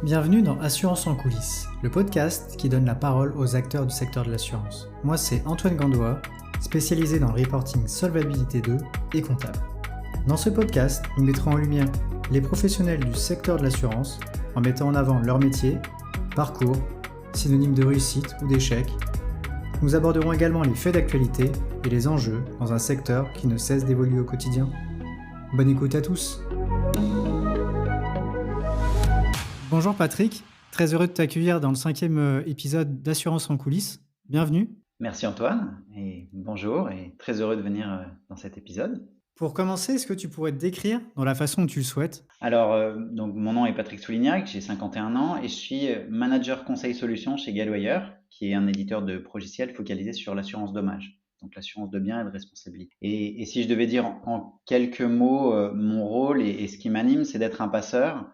Bienvenue dans Assurance en coulisses, le podcast qui donne la parole aux acteurs du secteur de l'assurance. Moi, c'est Antoine Gandois, spécialisé dans le reporting Solvabilité 2 et comptable. Dans ce podcast, nous mettrons en lumière les professionnels du secteur de l'assurance en mettant en avant leur métier, parcours, synonymes de réussite ou d'échec. Nous aborderons également les faits d'actualité et les enjeux dans un secteur qui ne cesse d'évoluer au quotidien. Bonne écoute à tous. Bonjour Patrick, très heureux de t'accueillir dans le 5e épisode d'Assurance en coulisses. Bienvenue. Merci Antoine, et bonjour, et très heureux de venir dans cet épisode. Pour commencer, est-ce que tu pourrais te décrire dans la façon dont tu le souhaites ? Alors, donc mon nom est Patrick Soulignac, j'ai 51 ans et je suis manager conseil solutions chez Galwire, qui est un éditeur de logiciels focalisé sur l'assurance dommage, donc l'assurance de biens et de responsabilité. Et si je devais dire en quelques mots mon rôle et ce qui m'anime, c'est d'être un passeur.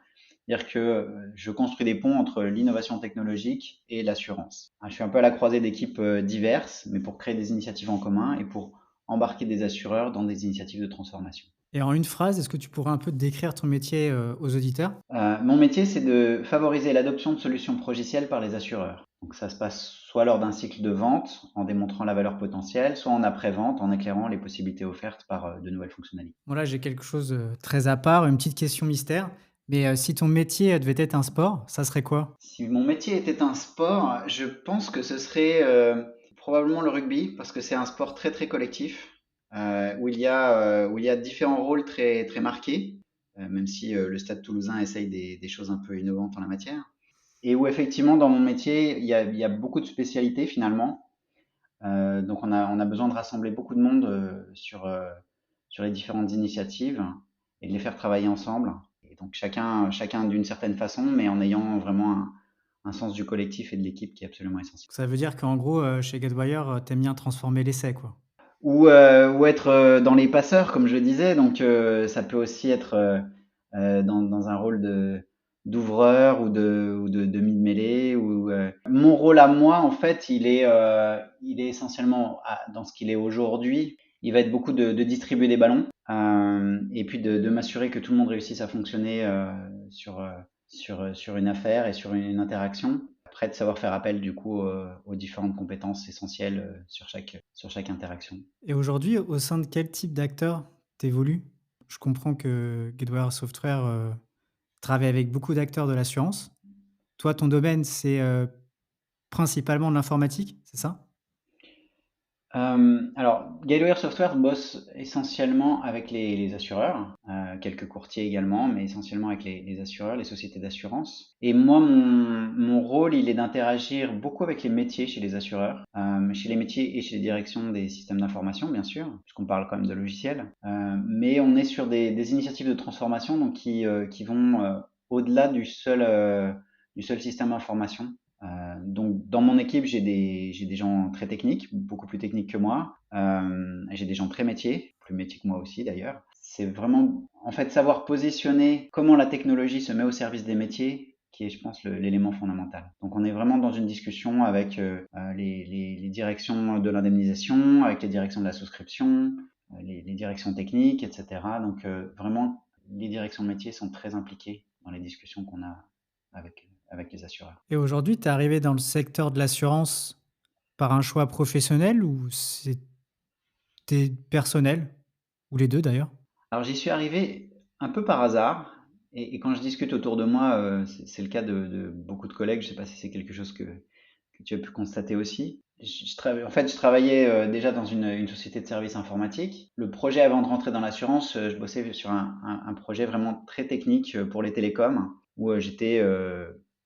C'est-à-dire que je construis des ponts entre l'innovation technologique et l'assurance. Je suis un peu à la croisée d'équipes diverses, mais pour créer des initiatives en commun et pour embarquer des assureurs dans des initiatives de transformation. Et en une phrase, est-ce que tu pourrais un peu décrire ton métier aux auditeurs ? Mon métier, c'est de favoriser l'adoption de solutions logicielles par les assureurs. Donc ça se passe soit lors d'un cycle de vente, en démontrant la valeur potentielle, soit en après-vente, en éclairant les possibilités offertes par de nouvelles fonctionnalités. Bon là, j'ai quelque chose de très à part, une petite question mystère. Mais si ton métier devait être un sport, ça serait quoi ? Si mon métier était un sport, je pense que ce serait probablement le rugby, parce que c'est un sport très très collectif, où il y a différents rôles très très marqués, même si le Stade Toulousain essaye des choses un peu innovantes en la matière, et où effectivement dans mon métier il y a beaucoup de spécialités finalement. Donc on a besoin de rassembler beaucoup de monde sur les différentes initiatives et de les faire travailler ensemble. Et donc chacun d'une certaine façon, mais en ayant vraiment un sens du collectif et de l'équipe qui est absolument essentiel. Ça veut dire qu'en gros, chez Guidewire, t'aimes bien transformer l'essai, quoi. Ou être dans les passeurs, comme je le disais. Donc ça peut aussi être dans un rôle d'ouvreur ou de mid-mêlée. Mon rôle à moi, en fait, il est essentiellement dans ce qu'il est aujourd'hui. Il va être beaucoup de distribuer des ballons et puis de m'assurer que tout le monde réussisse à fonctionner sur une affaire et sur une interaction. Après, de savoir faire appel du coup aux différentes compétences essentielles sur chaque interaction. Et aujourd'hui, au sein de quel type d'acteur t'évolues ? Je comprends que Guidewire Software travaille avec beaucoup d'acteurs de l'assurance. Toi, ton domaine, c'est principalement de l'informatique, c'est ça ? Alors, Galwire Software bosse essentiellement avec les assureurs, quelques courtiers également, mais essentiellement avec les assureurs, les sociétés d'assurance. Et moi, mon rôle, il est d'interagir beaucoup avec les métiers chez les assureurs, chez les métiers et chez les directions des systèmes d'information, bien sûr, puisqu'on parle quand même de logiciels. Mais on est sur des initiatives de transformation donc qui vont au-delà du seul système d'information. Donc dans mon équipe, j'ai des gens très techniques, beaucoup plus techniques que moi. J'ai des gens très métiers, plus métiers que moi aussi d'ailleurs. C'est vraiment en fait savoir positionner comment la technologie se met au service des métiers qui est, je pense, l'élément fondamental. Donc on est vraiment dans une discussion avec les directions de l'indemnisation, avec les directions de la souscription, les directions techniques, etc. Donc vraiment, les directions de métiers sont très impliquées dans les discussions qu'on a avec les assureurs. Et aujourd'hui, tu es arrivé dans le secteur de l'assurance par un choix professionnel ou c'était personnel? Ou les 2 d'ailleurs? Alors j'y suis arrivé un peu par hasard et quand je discute autour de moi, c'est le cas de beaucoup de collègues, je sais pas si c'est quelque chose que tu as pu constater aussi. En fait, je travaillais déjà dans une société de services informatiques. Le projet avant de rentrer dans l'assurance, je bossais sur un projet vraiment très technique pour les télécoms où j'étais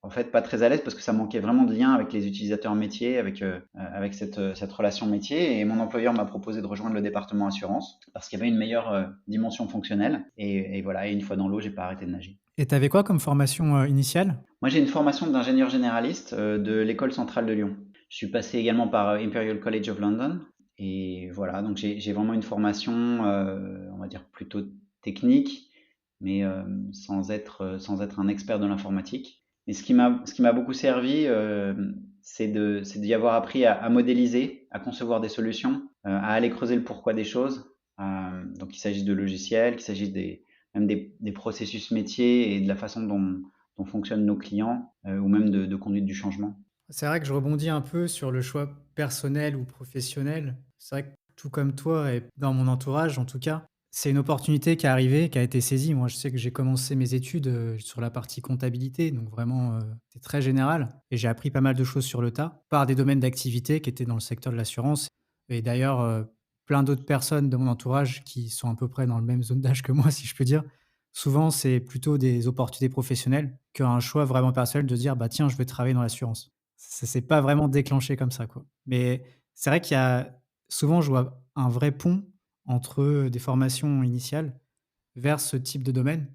en fait pas très à l'aise parce que ça manquait vraiment de lien avec les utilisateurs métiers, avec cette relation métier. Et mon employeur m'a proposé de rejoindre le département assurance parce qu'il y avait une meilleure dimension fonctionnelle. Et voilà, et une fois dans l'eau, j'ai pas arrêté de nager. Et tu avais quoi comme formation initiale? Moi, j'ai une formation d'ingénieur généraliste de l'École centrale de Lyon. Je suis passé également par Imperial College of London. Et voilà, donc j'ai vraiment une formation, on va dire, plutôt technique, mais sans être un expert de l'informatique. Et ce qui m'a beaucoup servi, c'est d'y avoir appris à modéliser, à concevoir des solutions, à aller creuser le pourquoi des choses. Donc il s'agit de logiciels, qu'il s'agisse même des processus métiers et de la façon dont fonctionnent nos clients ou même de conduite du changement. C'est vrai que je rebondis un peu sur le choix personnel ou professionnel. C'est vrai que tout comme toi et dans mon entourage en tout cas, c'est une opportunité qui est arrivée, qui a été saisie. Moi, je sais que j'ai commencé mes études, sur la partie comptabilité, donc vraiment, c'était très général et j'ai appris pas mal de choses sur le tas, par des domaines d'activité qui étaient dans le secteur de l'assurance et d'ailleurs, plein d'autres personnes de mon entourage qui sont à peu près dans le même zone d'âge que moi, si je peux dire. Souvent, c'est plutôt des opportunités professionnelles qu'un choix vraiment personnel de dire: «Bah, tiens, je veux travailler dans l'assurance». Ça s'est pas vraiment déclenché comme ça, quoi. Mais c'est vrai qu'il y a souvent, je vois un vrai pont entre, des formations initiales vers ce type de domaine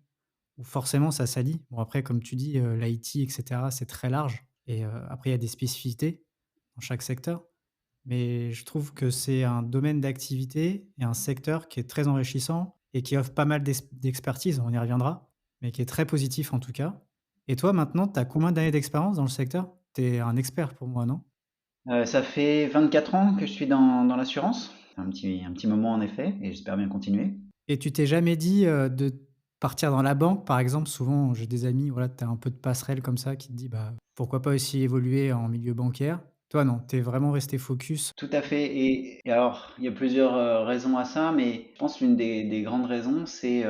où forcément ça s'allie. Bon après, comme tu dis, l'IT et cetera, c'est très large et après il y a des spécificités dans chaque secteur. Mais je trouve que c'est un domaine d'activité et un secteur qui est très enrichissant et qui offre pas mal d'expertise, on y reviendra, mais qui est très positif en tout cas. Et toi maintenant, tu as combien d'années d'expérience dans le secteur? Tu es un expert pour moi, non? Ça fait 24 ans que je suis dans l'assurance. Un petit moment en effet, et j'espère bien continuer. Et tu t'es jamais dit, de partir dans la banque, par exemple? Souvent, j'ai des amis, voilà, tu as un peu de passerelle comme ça qui te dit: «Bah, pourquoi pas aussi évoluer en milieu bancaire?» Toi non, tu es vraiment resté focus. Tout à fait. Et alors, il y a plusieurs raisons à ça, mais je pense l'une des grandes raisons, c'est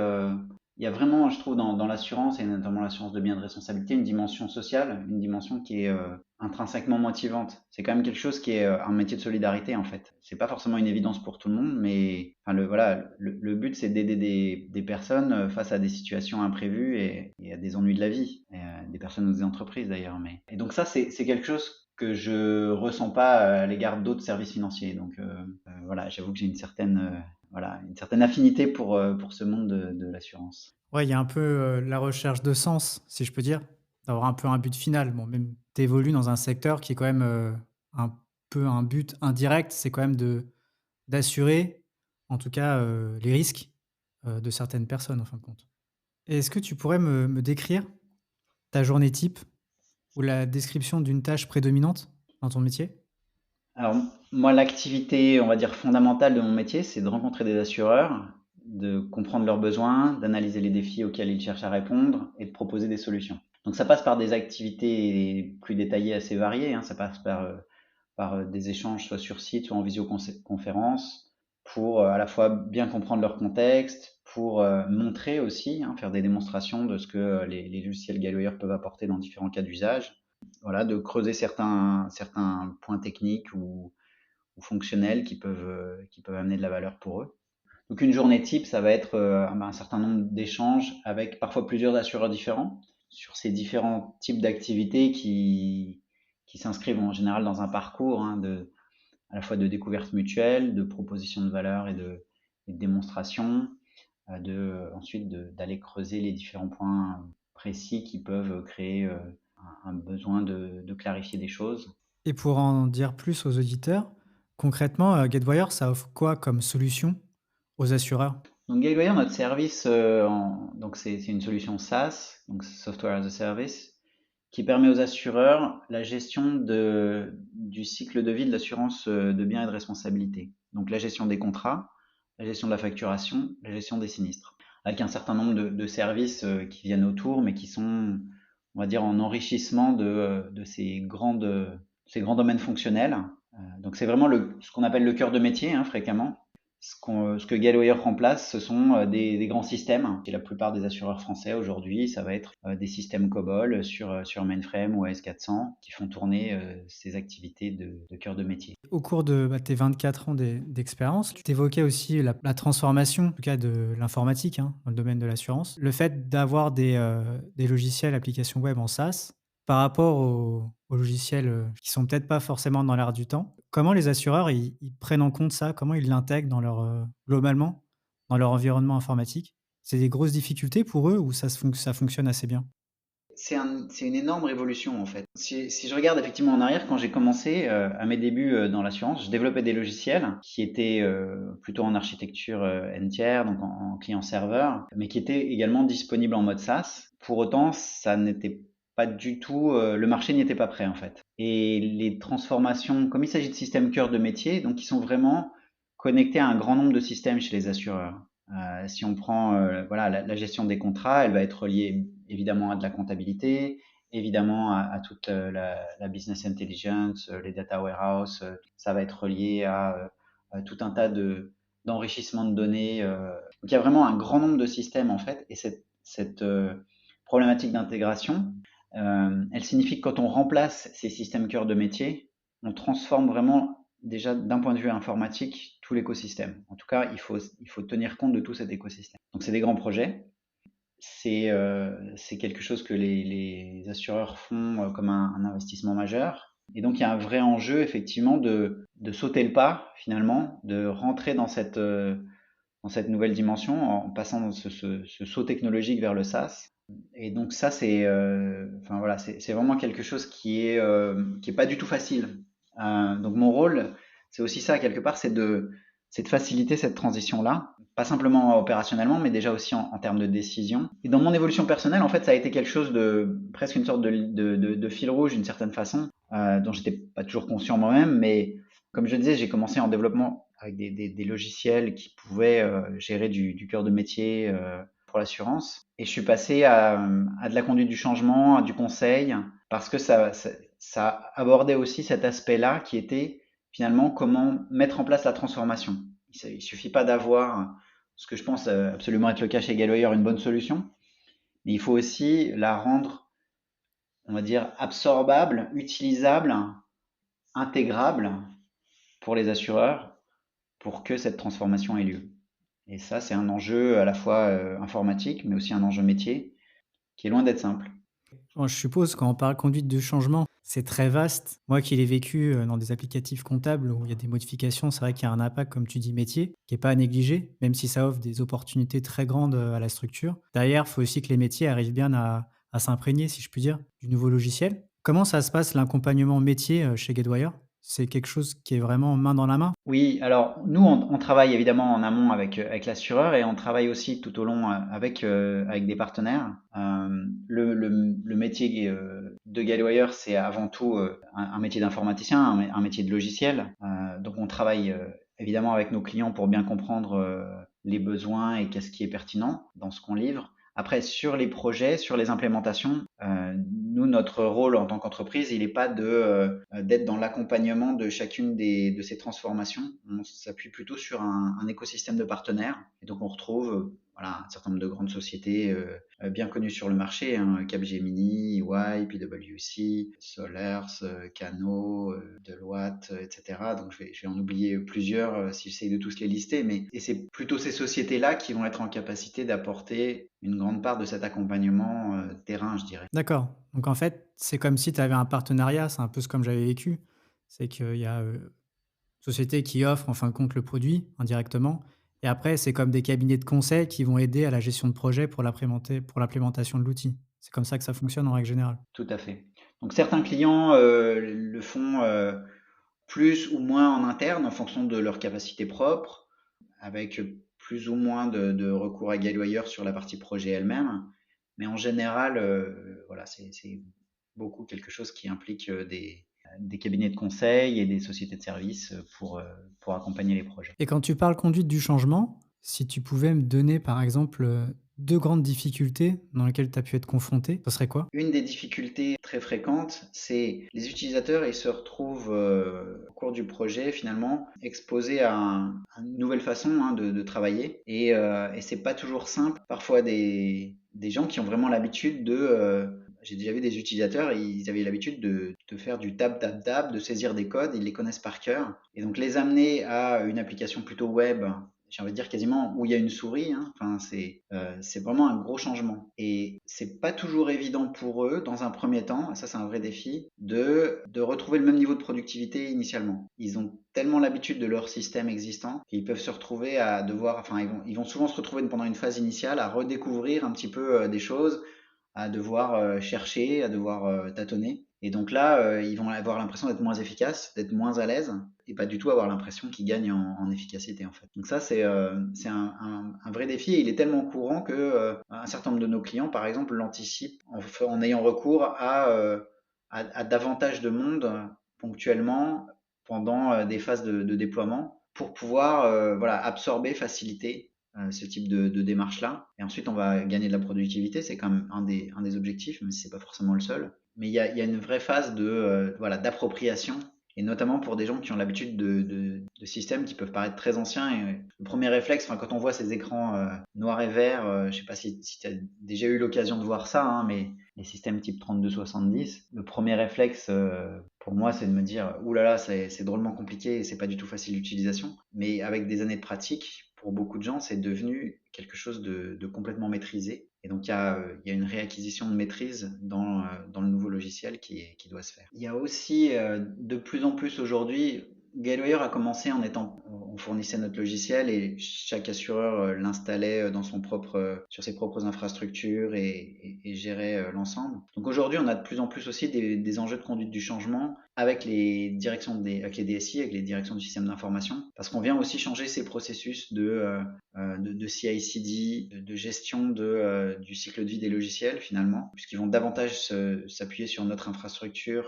il y a vraiment, je trouve, dans l'assurance, et notamment l'assurance de biens de responsabilité, une dimension sociale, une dimension qui est intrinsèquement motivante. C'est quand même quelque chose qui est un métier de solidarité, en fait. C'est pas forcément une évidence pour tout le monde, mais enfin, voilà, le but, c'est d'aider des personnes face à des situations imprévues et à des ennuis de la vie, et, des personnes ou des entreprises d'ailleurs. Et donc ça, c'est quelque chose que je ressens pas à l'égard d'autres services financiers. Donc voilà, j'avoue que j'ai une certaine affinité pour ce monde de l'assurance. Ouais, il y a un peu, la recherche de sens, si je peux dire, d'avoir un peu un but final. Bon, même tu évolues dans un secteur qui est quand même, un peu un but indirect, c'est quand même de d'assurer, en tout cas, les risques, de certaines personnes, en fin de compte. Et est-ce que tu pourrais me décrire ta journée type ou la description d'une tâche prédominante dans ton métier? Alors moi, l'activité, on va dire fondamentale de mon métier, c'est de rencontrer des assureurs, de comprendre leurs besoins, d'analyser les défis auxquels ils cherchent à répondre et de proposer des solutions. Donc ça passe par des activités plus détaillées, assez variées, hein. Ça passe par des échanges soit sur site, soit en visioconférence, pour à la fois bien comprendre leur contexte, pour montrer aussi, hein, faire des démonstrations de ce que les logiciels Galware peuvent apporter dans différents cas d'usage. Voilà, de creuser certains points techniques ou fonctionnels qui peuvent amener de la valeur pour eux. Donc une journée type, ça va être un certain nombre d'échanges avec parfois plusieurs assureurs différents sur ces différents types d'activités qui s'inscrivent en général dans un parcours, hein, à la fois de découverte mutuelle, de proposition de valeur et de démonstration, ensuite d'aller creuser les différents points précis qui peuvent créer un besoin de clarifier des choses. Et pour en dire plus aux auditeurs, concrètement, Guidewire, ça offre quoi comme solution aux assureurs? Donc Gateway, notre service, donc c'est une solution SaaS, donc Software as a Service, qui permet aux assureurs la gestion du cycle de vie de l'assurance de biens et de responsabilité. Donc la gestion des contrats, la gestion de la facturation, la gestion des sinistres. Avec un certain nombre de services qui viennent autour, mais qui sont, on va dire, en enrichissement de ces grands domaines fonctionnels. Donc c'est vraiment ce qu'on appelle le cœur de métier, hein, fréquemment. Ce que Galware remplace, ce sont des grands systèmes. Et la plupart des assureurs français aujourd'hui, ça va être des systèmes COBOL sur mainframe ou AS400 qui font tourner ces activités de cœur de métier. Au cours de, bah, tes 24 ans d'expérience, tu évoquais aussi la transformation, en tout cas de l'informatique, hein, dans le domaine de l'assurance. Le fait d'avoir des logiciels, applications web en SaaS par rapport aux logiciels, qui sont peut-être pas forcément dans l'air du temps. Comment les assureurs, ils prennent en compte ça? Comment ils l'intègrent dans leur, globalement, dans leur environnement informatique? C'est des grosses difficultés pour eux ou ça fonctionne assez bien? C'est une énorme révolution en fait. Si je regarde effectivement en arrière, quand j'ai commencé à mes débuts dans l'assurance, je développais des logiciels qui étaient plutôt en architecture entière, donc en client-serveur, mais qui étaient également disponibles en mode SaaS. Pour autant, ça n'était pas du tout, le marché n'y était pas prêt en fait. Et les transformations, comme il s'agit de systèmes cœur de métier, donc qui sont vraiment connectés à un grand nombre de systèmes chez les assureurs. Si on prend voilà, la gestion des contrats, elle va être reliée évidemment à de la comptabilité, évidemment à toute la business intelligence, les data warehouse, ça va être relié à tout un tas d'enrichissement de données. Donc il y a vraiment un grand nombre de systèmes en fait, et cette problématique d'intégration, elle signifie que quand on remplace ces systèmes cœur de métier, on transforme vraiment déjà d'un point de vue informatique tout l'écosystème. En tout cas, il faut tenir compte de tout cet écosystème. Donc c'est des grands projets. C'est quelque chose que les assureurs font comme un investissement majeur. Et donc il y a un vrai enjeu effectivement de sauter le pas finalement, de rentrer dans cette nouvelle dimension en passant dans ce saut technologique vers le SaaS. Et donc ça c'est enfin voilà, c'est vraiment quelque chose qui est pas du tout facile. Donc mon rôle, c'est aussi ça quelque part, c'est de faciliter cette transition-là, pas simplement opérationnellement, mais déjà aussi en termes de décision. Et dans mon évolution personnelle, en fait, ça a été quelque chose de presque une sorte de fil rouge d'une certaine façon, dont j'étais pas toujours conscient moi-même, mais comme je le disais, j'ai commencé en développement avec des logiciels qui pouvaient gérer du cœur de métier pour l'assurance. Et je suis passé à de la conduite du changement, à du conseil, parce que ça abordait aussi cet aspect-là qui était finalement comment mettre en place la transformation. Il suffit pas d'avoir ce que je pense absolument être le cas chez Galway, une bonne solution, mais il faut aussi la rendre, on va dire, absorbable, utilisable, intégrable pour les assureurs pour que cette transformation ait lieu. Et ça, c'est un enjeu à la fois informatique, mais aussi un enjeu métier qui est loin d'être simple. Bon, je suppose quand on parle conduite de changement, c'est très vaste. Moi qui l'ai vécu dans des applicatifs comptables où il y a des modifications, c'est vrai qu'il y a un impact, comme tu dis, métier, qui est pas à négliger, même si ça offre des opportunités très grandes à la structure. Derrière, il faut aussi que les métiers arrivent bien à s'imprégner, si je puis dire, du nouveau logiciel. Comment ça se passe l'accompagnement métier chez Gatewire? C'est quelque chose qui est vraiment main dans la main? Oui, alors nous, on travaille évidemment en amont avec l'assureur et on travaille aussi tout au long avec des partenaires. Le métier de Galwire, c'est avant tout un métier d'informaticien, un métier de logiciel. Donc on travaille évidemment avec nos clients pour bien comprendre les besoins et qu'est-ce qui est pertinent dans ce qu'on livre. Après, sur les projets, sur les implémentations, nous, notre rôle en tant qu'entreprise, il n'est pas d'être dans l'accompagnement de chacune de ces transformations. On s'appuie plutôt sur un écosystème de partenaires. Et donc, on retrouve voilà, un certain nombre de grandes sociétés bien connues sur le marché, hein, Capgemini, EY, PwC, Solers, Cano, Deloitte, etc. Donc, je vais en oublier plusieurs si j'essaye de tous les lister. Et c'est plutôt ces sociétés-là qui vont être en capacité d'apporter une grande part de cet accompagnement terrain, je dirais. D'accord. Donc en fait, c'est comme si tu avais un partenariat, c'est un peu comme j'avais vécu. C'est qu'il y a société qui offre en fin de compte le produit indirectement et après c'est comme des cabinets de conseil qui vont aider à la gestion de projet pour l'implémentation de l'outil. C'est comme ça que ça fonctionne en règle générale? Tout à fait. Donc certains clients le font plus ou moins en interne en fonction de leurs capacités propres, avec plus ou moins de recours à Galwire sur la partie projet elle-même. Mais en général, voilà, c'est beaucoup quelque chose qui implique des cabinets de conseil et des sociétés de services pour accompagner les projets. Et quand tu parles conduite du changement, si tu pouvais me donner par exemple, 2 grandes difficultés dans lesquelles tu as pu être confronté, ce serait quoi? Une des difficultés très fréquentes, c'est les utilisateurs, ils se retrouvent au cours du projet finalement exposés à une nouvelle façon hein, de travailler et c'est pas toujours simple. Parfois des gens qui ont vraiment l'habitude j'ai déjà vu des utilisateurs, ils avaient l'habitude de faire du tab, de saisir des codes, ils les connaissent par cœur. Et donc les amener à une application plutôt web, j'ai envie de dire quasiment où il y a une souris, hein. Enfin, c'est vraiment un gros changement. Et c'est pas toujours évident pour eux, dans un premier temps, et ça c'est un vrai défi, de retrouver le même niveau de productivité initialement. Ils ont tellement l'habitude de leur système existant qu'ils peuvent se retrouver à devoir, enfin ils vont souvent se retrouver pendant une phase initiale à redécouvrir un petit peu des choses, à devoir chercher, à devoir tâtonner. Et donc là, ils vont avoir l'impression d'être moins efficaces, d'être moins à l'aise, et pas du tout avoir l'impression qu'ils gagnent en efficacité en fait. Donc ça, c'est un vrai défi, et il est tellement courant que un certain nombre de nos clients, par exemple, l'anticipent en ayant recours à davantage de monde ponctuellement pendant des phases de déploiement pour pouvoir voilà, absorber, faciliter ce type de démarche-là. Et ensuite, on va gagner de la productivité. C'est quand même un des objectifs, même si c'est pas forcément le seul. Mais il y a une vraie phase voilà, d'appropriation. Et notamment pour des gens qui ont l'habitude de systèmes qui peuvent paraître très anciens. Et le premier réflexe, enfin, quand on voit ces écrans noirs et verts, je sais pas si tu as déjà eu l'occasion de voir ça, hein, mais les systèmes type 3270, le premier réflexe pour moi, c'est de me dire, ouh là là, c'est drôlement compliqué et c'est pas du tout facile d'utilisation. Mais avec des années de pratique, pour beaucoup de gens, c'est devenu quelque chose de complètement maîtrisé. Et donc, il y a une réacquisition de maîtrise dans le nouveau logiciel qui doit se faire. Il y a aussi de plus en plus aujourd'hui, Guidewire a commencé on fournissait notre logiciel et chaque assureur l'installait sur ses propres infrastructures et gérait l'ensemble. Donc aujourd'hui, on a de plus en plus aussi des enjeux de conduite du changement avec avec les DSI, avec les directions du système d'information, parce qu'on vient aussi changer ces processus de CI/CD, de gestion du cycle de vie des logiciels finalement, puisqu'ils vont davantage s'appuyer sur notre infrastructure,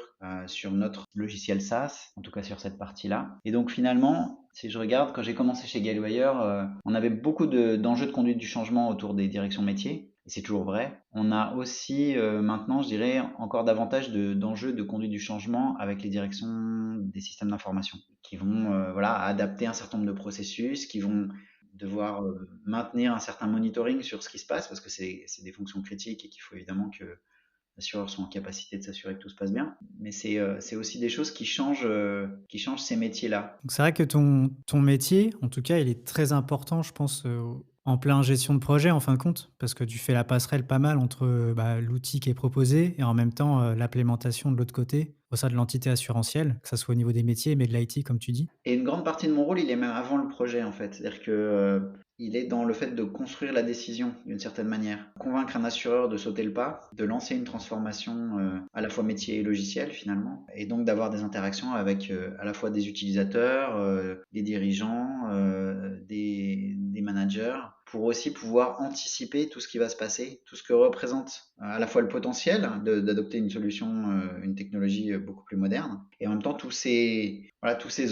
sur notre logiciel SaaS, en tout cas sur cette partie-là. Et donc finalement, si je regarde, quand j'ai commencé chez Guidewire, on avait beaucoup d'enjeux de conduite du changement autour des directions métiers. Et c'est toujours vrai. On a aussi maintenant, je dirais, encore davantage d'enjeux de conduite du changement avec les directions des systèmes d'information qui vont voilà, adapter un certain nombre de processus, qui vont devoir maintenir un certain monitoring sur ce qui se passe parce que c'est des fonctions critiques et qu'il faut évidemment que les assureurs soient en capacité de s'assurer que tout se passe bien. Mais c'est aussi des choses qui changent ces métiers-là. Donc c'est vrai que ton métier, en tout cas, il est très important, je pense, en plein gestion de projet, en fin de compte, parce que tu fais la passerelle pas mal entre bah, l'outil qui est proposé et en même temps l'implémentation de l'autre côté au sein de l'entité assurantielle, que ça soit au niveau des métiers, mais de l'IT, comme tu dis. Et une grande partie de mon rôle, il est même avant le projet en fait. C'est-à-dire que il est dans le fait de construire la décision d'une certaine manière. Convaincre un assureur de sauter le pas, de lancer une transformation à la fois métier et logiciel finalement, et donc d'avoir des interactions avec à la fois des utilisateurs, des dirigeants, des managers, pour aussi pouvoir anticiper tout ce qui va se passer, tout ce que représente à la fois le potentiel d'adopter une solution, une technologie beaucoup plus moderne, et en même temps tous ces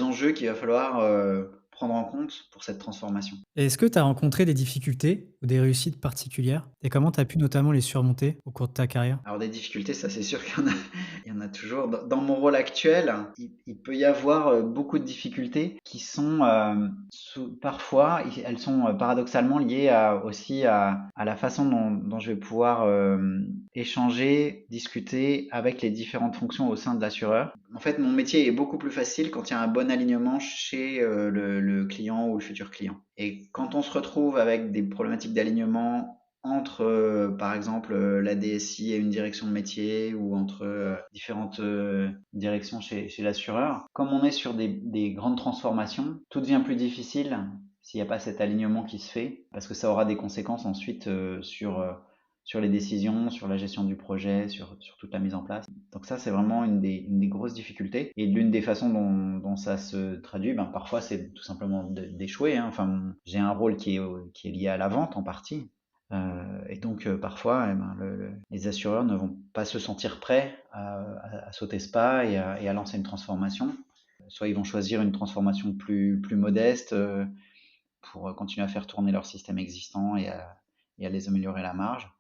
enjeux qu'il va falloir prendre en compte pour cette transformation. Et est-ce que tu as rencontré des difficultés ou des réussites particulières et comment tu as pu notamment les surmonter au cours de ta carrière? Alors des difficultés, ça c'est sûr qu'il y en a, il y en a toujours. Dans mon rôle actuel, il peut y avoir beaucoup de difficultés qui sont parfois, elles sont paradoxalement liées aussi à la façon dont je vais pouvoir échanger, discuter avec les différentes fonctions au sein de l'assureur. En fait, mon métier est beaucoup plus facile quand il y a un bon alignement chez le client ou le futur client. Et quand on se retrouve avec des problématiques d'alignement entre, par exemple, la DSI et une direction de métier ou entre différentes directions chez l'assureur, comme on est sur des grandes transformations, tout devient plus difficile s'il n'y a pas cet alignement qui se fait, parce que ça aura des conséquences ensuite sur les décisions, sur la gestion du projet, sur toute la mise en place. Donc ça, c'est vraiment une des grosses difficultés. Et l'une des façons dont ça se traduit, ben, parfois, c'est tout simplement d'échouer, hein. Enfin, j'ai un rôle qui est lié à la vente en partie. Et donc, parfois, eh ben, les assureurs ne vont pas se sentir prêts à sauter ce pas et à lancer une transformation. Soit ils vont choisir une transformation plus modeste pour continuer à faire tourner leur système existant et à les améliorer la marge,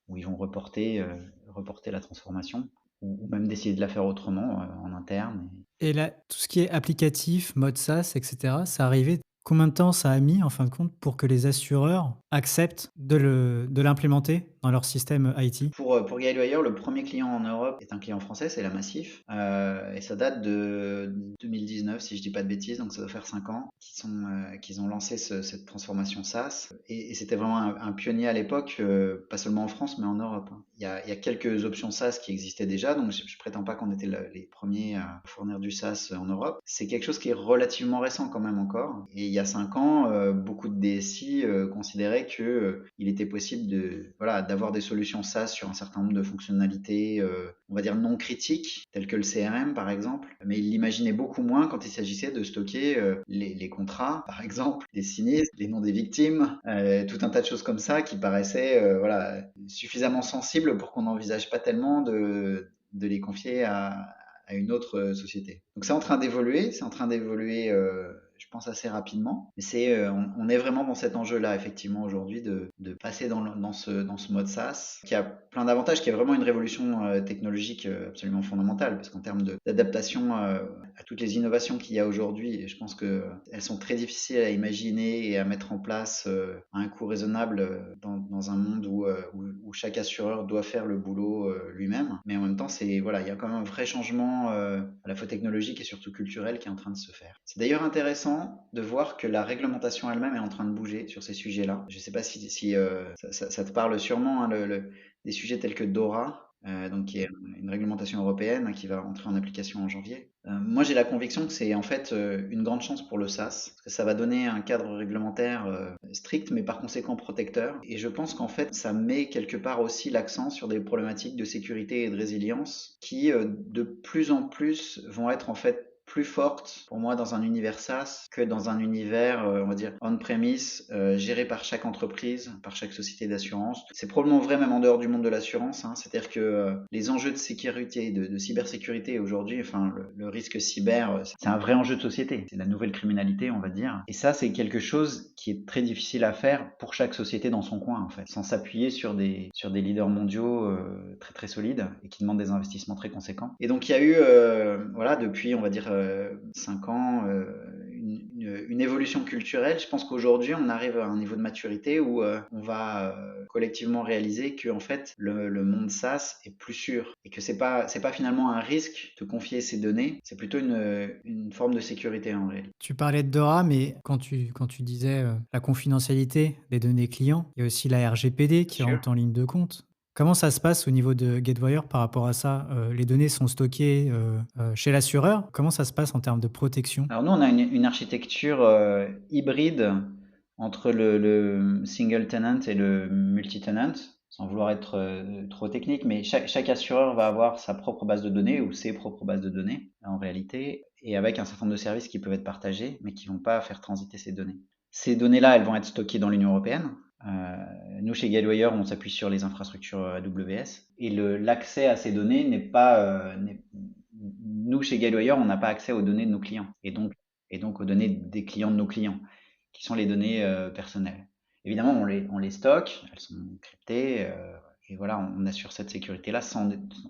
ou ils vont reporter la transformation, ou même d'essayer de la faire autrement en interne. Et là, tout ce qui est applicatif, mode SaaS, etc., ça arrivait. Combien de temps ça a mis, en fin de compte, pour que les assureurs acceptent de l'implémenter dans leur système IT? Pour Guidewire, le premier client en Europe est un client français, c'est la Massif. Et ça date de 2019, si je dis pas de bêtises, donc ça doit faire 5 ans qu'ils ont lancé cette transformation SaaS. Et c'était vraiment un pionnier à l'époque, pas seulement en France, mais en Europe, hein. Il y a quelques options SaaS qui existaient déjà, donc je prétends pas qu'on était les premiers à fournir du SaaS en Europe. C'est quelque chose qui est relativement récent quand même encore. Et il y a 5 ans, beaucoup de DSI considéraient que il était possible d'avoir des solutions SaaS sur un certain nombre de fonctionnalités, on va dire non critiques, telles que le CRM par exemple, mais ils l'imaginaient beaucoup moins quand il s'agissait de stocker les contrats, par exemple, les sinistres, les noms des victimes, tout un tas de choses comme ça qui paraissaient suffisamment sensibles pour qu'on n'envisage pas tellement de les confier à une autre société. Donc c'est en train d'évoluer je pense assez rapidement. Mais on est vraiment dans cet enjeu-là, effectivement, aujourd'hui, de passer dans ce mode SaaS, qui a plein d'avantages, qui est vraiment une révolution technologique absolument fondamentale, parce qu'en termes d'adaptation à toutes les innovations qu'il y a aujourd'hui, je pense que elles sont très difficiles à imaginer et à mettre en place à un coût raisonnable dans un monde où chaque assureur doit faire le boulot lui-même. Mais en même temps, voilà, il y a quand même un vrai changement à la fois technologique et surtout culturel qui est en train de se faire. C'est d'ailleurs intéressant de voir que la réglementation elle-même est en train de bouger sur ces sujets-là. Je ne sais pas si ça te parle sûrement, hein, des sujets tels que DORA, donc qui est une réglementation européenne qui va entrer en application en janvier. Moi, j'ai la conviction que c'est en fait une grande chance pour le SaaS, parce que ça va donner un cadre réglementaire strict, mais par conséquent protecteur. Et je pense qu'en fait, ça met quelque part aussi l'accent sur des problématiques de sécurité et de résilience qui, de plus en plus, vont être en fait plus forte pour moi dans un univers SaaS que dans un univers, on va dire, on-premise, géré par chaque entreprise, par chaque société d'assurance. C'est probablement vrai même en dehors du monde de l'assurance, hein. C'est-à-dire que les enjeux de sécurité, de cybersécurité aujourd'hui, enfin le risque cyber, c'est un vrai enjeu de société. C'est la nouvelle criminalité, on va dire. Et ça, c'est quelque chose qui est très difficile à faire pour chaque société dans son coin, en fait, sans s'appuyer sur des leaders mondiaux très très solides et qui demandent des investissements très conséquents. Et donc il y a eu, voilà, depuis, on va dire, 5 ans, une évolution culturelle. Je pense qu'aujourd'hui, on arrive à un niveau de maturité où on va collectivement réaliser que en fait, le monde SaaS est plus sûr et que c'est pas finalement un risque de confier ces données, c'est plutôt une forme de sécurité en réalité. Tu parlais de Dora, mais quand tu disais la confidentialité des données clients, il y a aussi la RGPD Bien qui sûr. rentre en ligne de compte. Comment ça se passe au niveau de Gatewire par rapport à ça? Les données sont stockées chez l'assureur. Comment ça se passe en termes de protection? Alors nous, on a une architecture hybride entre le single tenant et le multi-tenant, sans vouloir être trop technique, mais chaque assureur va avoir sa propre base de données ou ses propres bases de données en réalité, et avec un certain nombre de services qui peuvent être partagés, mais qui vont pas faire transiter ces données. Ces données-là, elles vont être stockées dans l'Union européenne. Euh, Nous, chez Gatewire, on s'appuie sur les infrastructures AWS, et l'accès à ces données n'est pas, nous, chez Gatewire, on n'a pas accès aux données de nos clients et donc aux données des clients de nos clients, qui sont les données personnelles. Évidemment, on les stocke, elles sont cryptées, et voilà, on assure cette sécurité-là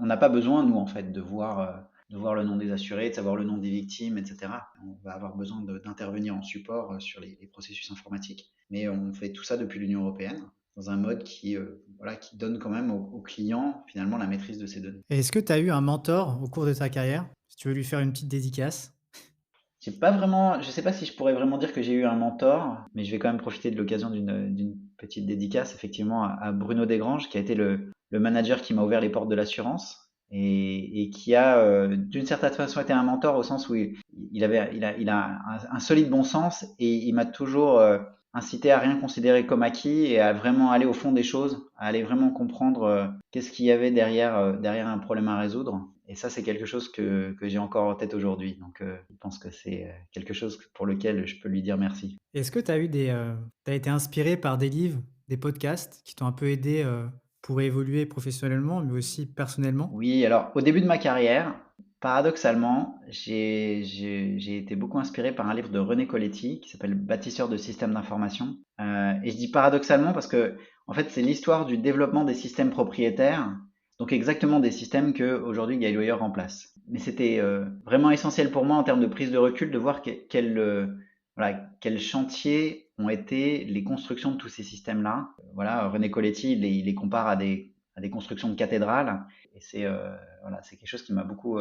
on n'a pas besoin, nous, en fait, de voir le nom des assurés, de savoir le nom des victimes, etc. On va avoir besoin d'intervenir en support sur les processus informatiques. Mais on fait tout ça depuis l'Union européenne, dans un mode voilà, qui donne quand même aux clients, finalement, la maîtrise de ces données. Et est-ce que tu as eu un mentor au cours de ta carrière? Si tu veux lui faire une petite dédicace. J'ai pas vraiment, je sais pas si je pourrais vraiment dire que j'ai eu un mentor, mais je vais quand même profiter de l'occasion d'une petite dédicace effectivement à Bruno Desgranges, qui a été le manager qui m'a ouvert les portes de l'assurance et qui a d'une certaine façon été un mentor au sens où il a un solide bon sens et il m'a toujours incité à rien considérer comme acquis et à vraiment aller au fond des choses, à aller vraiment comprendre qu'est-ce qu'il y avait derrière un problème à résoudre. Et ça, c'est quelque chose que j'ai encore en tête aujourd'hui. Donc, je pense que c'est quelque chose pour lequel je peux lui dire merci. Est-ce que tu as eu tu été inspiré par des livres, des podcasts qui t'ont un peu aidé pour évoluer professionnellement, mais aussi personnellement? Oui, alors au début de ma carrière, paradoxalement, j'ai été beaucoup inspiré par un livre de René Coletti qui s'appelle Bâtisseur de systèmes d'information. Et je dis paradoxalement parce que, en fait, c'est l'histoire du développement des systèmes propriétaires, donc exactement des systèmes que aujourd'hui Guidewire remplace. Mais c'était vraiment essentiel pour moi en termes de prise de recul de voir voilà, quels chantiers ont été les constructions de tous ces systèmes-là. Voilà, René Coletti, il les compare à des constructions de cathédrales. Et voilà, c'est quelque chose qui m'a beaucoup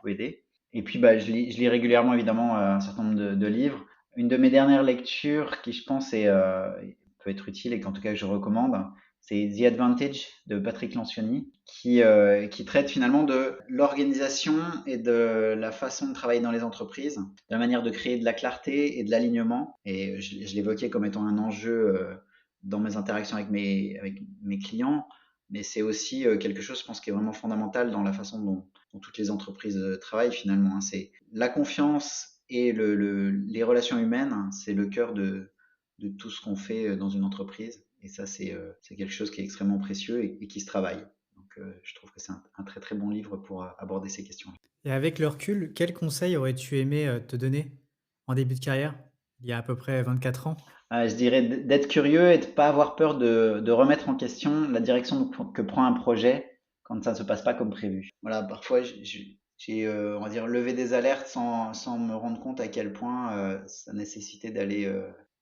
aidé. Et puis, bah, je lis régulièrement, évidemment, un certain nombre de livres. Une de mes dernières lectures qui, je pense, peut être utile et qu'en tout cas je recommande, c'est The Advantage de Patrick Lencioni, qui traite finalement de l'organisation et de la façon de travailler dans les entreprises, de la manière de créer de la clarté et de l'alignement. Et je l'évoquais comme étant un enjeu dans mes interactions avec mes clients, mais c'est aussi quelque chose, je pense, qui est vraiment fondamental dans la façon dont toutes les entreprises travaillent finalement, hein. C'est la confiance et les relations humaines, hein, c'est le cœur de tout ce qu'on fait dans une entreprise. Et ça, c'est quelque chose qui est extrêmement précieux et qui se travaille. Donc, je trouve que c'est un très très bon livre pour aborder ces questions-là. Et avec le recul, quel conseil aurais-tu aimé te donner en début de carrière? il y a à peu près 24 ans. Je dirais d'être curieux et de pas avoir peur de remettre en question la direction que prend un projet quand ça ne se passe pas comme prévu. Voilà, parfois j'ai, on va dire, levé des alertes sans me rendre compte à quel point ça nécessitait d'aller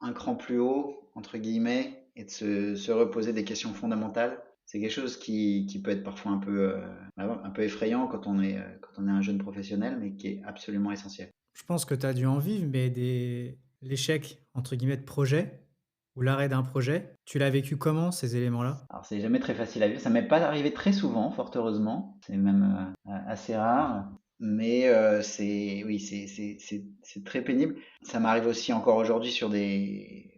un cran plus haut, entre guillemets, et de se reposer des questions fondamentales. C'est quelque chose qui peut être parfois un peu effrayant quand on est un jeune professionnel, mais qui est absolument essentiel. Je pense que tu as dû en vivre, mais l'échec, entre guillemets, de projet ou l'arrêt d'un projet, tu l'as vécu comment ces éléments-là? Alors c'est jamais très facile à vivre, ça m'est pas arrivé très souvent, fort heureusement, c'est même assez rare, mais c'est oui, c'est très pénible. Ça m'arrive aussi encore aujourd'hui sur des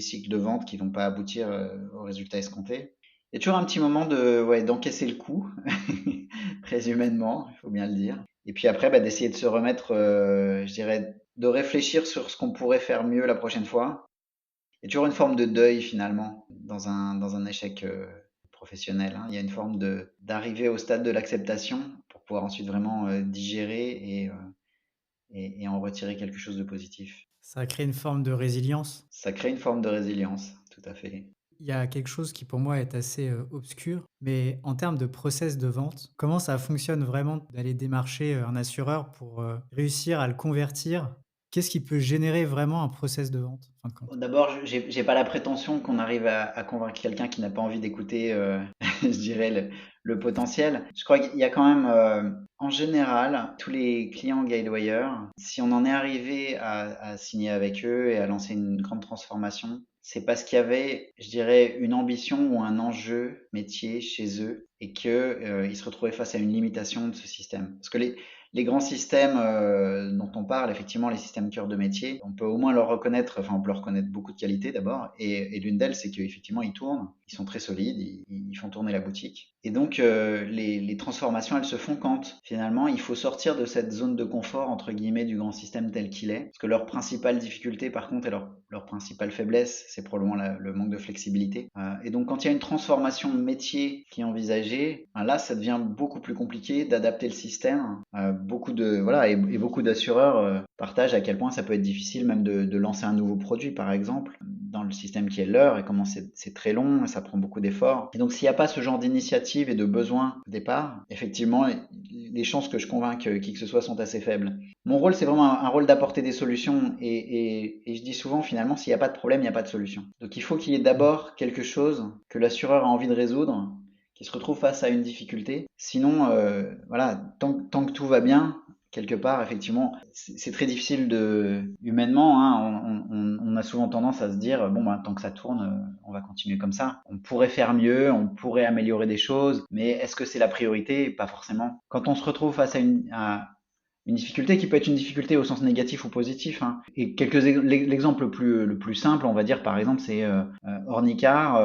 cycles de vente qui vont pas aboutir au résultat escompté. Il y a toujours un petit moment d'encaisser le coup, très humainement, il faut bien le dire. Et puis après, bah, d'essayer de se remettre, je dirais, de réfléchir sur ce qu'on pourrait faire mieux la prochaine fois. Il y a toujours une forme de deuil finalement dans un échec professionnel, hein. Il y a une forme d'arriver au stade de l'acceptation pour pouvoir ensuite vraiment digérer et en retirer quelque chose de positif. Ça a créé une forme de résilience. Ça crée une forme de résilience, tout à fait. Il y a quelque chose qui pour moi est assez obscur, mais en termes de process de vente, comment ça fonctionne vraiment d'aller démarcher un assureur pour réussir à le convertir? Qu'est-ce qui peut générer vraiment un process de vente, en fin de Bon, compte? d'abord, j'ai pas la prétention qu'on arrive à convaincre quelqu'un qui n'a pas envie d'écouter, je dirais, le potentiel. Je crois qu'il y a quand même, en général, tous les clients Guidewire, si on en est arrivé à signer avec eux et à lancer une grande transformation, c'est parce qu'il y avait, je dirais, une ambition ou un enjeu métier chez eux et que, ils se retrouvaient face à une limitation de ce système. Parce que les grands systèmes dont on parle, effectivement, les systèmes cœur de métier, on peut au moins leur reconnaître, enfin, on peut leur reconnaître beaucoup de qualités d'abord. Et l'une d'elles, c'est qu'effectivement, ils tournent, ils sont très solides, ils font tourner la boutique. Et donc, les transformations, elles se font quand finalement il faut sortir de cette zone de confort, entre guillemets, du grand système tel qu'il est. Parce que leur principale difficulté, par contre, et leur principale faiblesse, c'est probablement le manque de flexibilité. Et donc, quand il y a une transformation métier qui est envisagée, ben là, ça devient beaucoup plus compliqué d'adapter le système. Et beaucoup d'assureurs partagent à quel point ça peut être difficile même de lancer un nouveau produit, par exemple, dans le système qui est leur, et comment c'est très long, et ça prend beaucoup d'efforts. Et donc, s'il n'y a pas ce genre d'initiative et de besoin au départ, effectivement, les chances que je convainque qui que ce soit sont assez faibles. Mon rôle, c'est vraiment un rôle d'apporter des solutions, et je dis souvent, finalement, s'il n'y a pas de problème, il n'y a pas de solution. Donc, il faut qu'il y ait Mmh. d'abord quelque chose que l'assureur a envie de résoudre, qui se retrouve face à une difficulté. Sinon, voilà, tant que tout va bien, quelque part, effectivement, c'est très difficile humainement, hein, on a souvent tendance à se dire, bon, ben, tant que ça tourne, on va continuer comme ça. On pourrait faire mieux, on pourrait améliorer des choses, mais est-ce que c'est la priorité? Pas forcément. Quand on se retrouve face à une difficulté qui peut être une difficulté au sens négatif ou positif, hein. Et l'exemple le plus simple, on va dire par exemple, c'est Ornicar,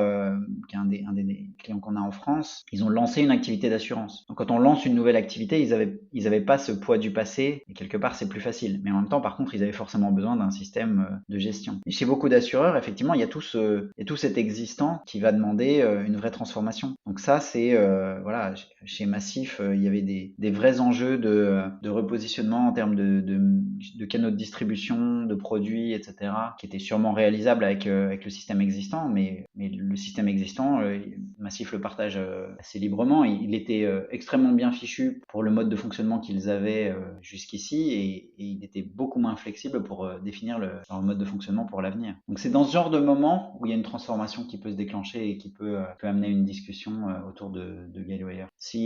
qui est un des clients qu'on a en France. Ils ont lancé une activité d'assurance. Donc quand on lance une nouvelle activité, ils avaient pas ce poids du passé, et quelque part c'est plus facile. Mais en même temps, par contre, ils avaient forcément besoin d'un système de gestion. Et chez beaucoup d'assureurs, effectivement, il y a tout cet existant qui va demander une vraie transformation. Donc ça, c'est voilà, chez Massif, il y avait des vrais enjeux de repositionnement en termes de canaux de distribution, de produits, etc., qui étaient sûrement réalisables avec le système existant, mais le système existant, Massif le partage assez librement. Il était extrêmement bien fichu pour le mode de fonctionnement qu'ils avaient jusqu'ici, et il était beaucoup moins flexible pour définir leur mode de fonctionnement pour l'avenir. Donc c'est dans ce genre de moment où il y a une transformation qui peut se déclencher et qui peut amener une discussion autour de Guidewire. S'il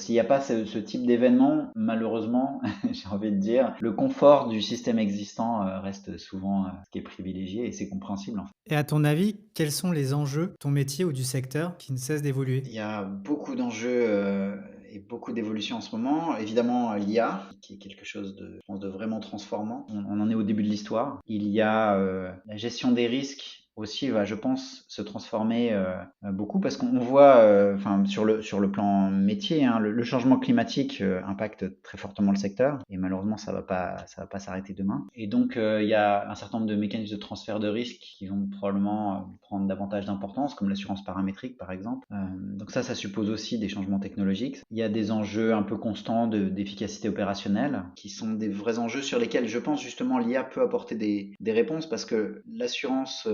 n'y a pas ce type d'événement, malheureusement, j'ai envie de dire, le confort du système existant reste souvent ce qui est privilégié, et c'est compréhensible en fait. Et à ton avis, quels sont les enjeux de ton métier ou du secteur qui ne cessent d'évoluer? Il y a beaucoup d'enjeux et beaucoup d'évolutions en ce moment. Évidemment, l'IA, qui est quelque chose je pense, de vraiment transformant. On en est au début de l'histoire. Il y a la gestion des risques aussi va, je pense, se transformer beaucoup parce qu'on voit, enfin, sur le plan métier, hein, le changement climatique impacte très fortement le secteur et malheureusement, ça va pas s'arrêter demain. Et donc, il y a un certain nombre de mécanismes de transfert de risque qui vont probablement prendre davantage d'importance, comme l'assurance paramétrique, par exemple. Donc ça suppose aussi des changements technologiques. Il y a des enjeux un peu constants d'efficacité opérationnelle qui sont des vrais enjeux sur lesquels je pense justement l'IA peut apporter des réponses parce que l'assurance,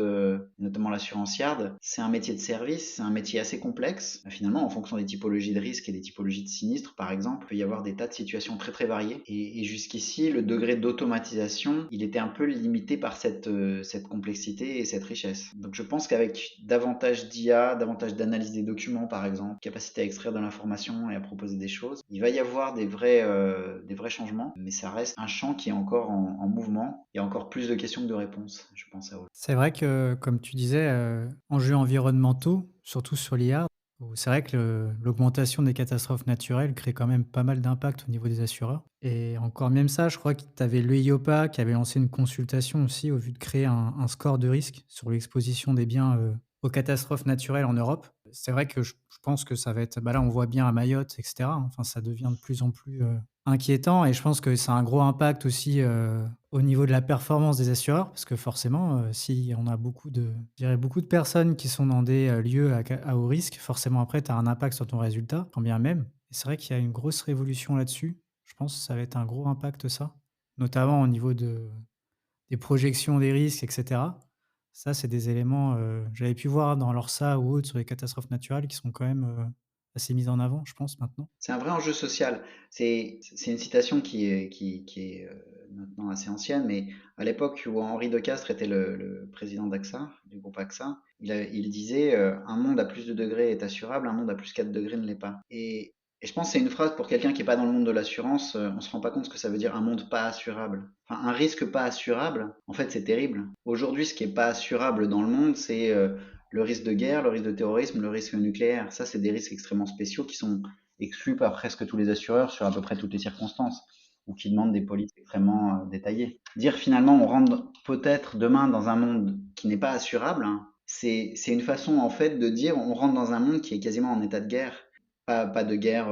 notamment l'assurance yard, c'est un métier de service, c'est un métier assez complexe. Finalement, en fonction des typologies de risques et des typologies de sinistres, par exemple, il peut y avoir des tas de situations très très variées. Et jusqu'ici, le degré d'automatisation, il était un peu limité par cette complexité et cette richesse. Donc je pense qu'avec davantage d'IA, davantage d'analyse des documents, par exemple, capacité à extraire de l'information et à proposer des choses, il va y avoir des vrais changements, mais ça reste un champ qui est encore en mouvement. Il y a encore plus de questions que de réponses, je pense à eux. C'est vrai que, comme tu disais, enjeux environnementaux, surtout sur l'IA, où c'est vrai que l'augmentation des catastrophes naturelles crée quand même pas mal d'impact au niveau des assureurs. Et encore même ça, je crois que tu avais l'EIOPA qui avait lancé une consultation aussi au vu de créer un score de risque sur l'exposition des biens aux catastrophes naturelles en Europe. C'est vrai que je pense que ça va être, bah là, on voit bien à Mayotte, etc. Enfin, ça devient de plus en plus inquiétant et je pense que ça a un gros impact aussi au niveau de la performance des assureurs, parce que forcément, si on a je dirais beaucoup de personnes qui sont dans des lieux à haut risque, forcément après, tu as un impact sur ton résultat, quand bien même. Et c'est vrai qu'il y a une grosse révolution là-dessus. Je pense que ça va être un gros impact, ça, notamment au niveau des projections des risques, etc. Ça, c'est des éléments, j'avais pu voir dans l'Orsa ou autres sur les catastrophes naturelles qui sont quand même assez mis en avant, je pense, maintenant. C'est un vrai enjeu social. C'est une citation qui est maintenant assez ancienne, mais à l'époque où Henri Decastre était le président d'AXA, du groupe AXA, il disait un monde à plus de degrés est assurable, un monde à plus 4 degrés ne l'est pas. Et je pense que c'est une phrase pour quelqu'un qui n'est pas dans le monde de l'assurance, on se rend pas compte ce que ça veut dire un monde pas assurable. Enfin, un risque pas assurable, en fait, c'est terrible. Aujourd'hui, ce qui est pas assurable dans le monde, c'est le risque de guerre, le risque de terrorisme, le risque nucléaire. Ça, c'est des risques extrêmement spéciaux qui sont exclus par presque tous les assureurs sur à peu près toutes les circonstances ou qui demandent des polices extrêmement détaillées. Dire finalement on rentre peut-être demain dans un monde qui n'est pas assurable, hein, c'est une façon en fait de dire on rentre dans un monde qui est quasiment en état de guerre. Pas de guerre,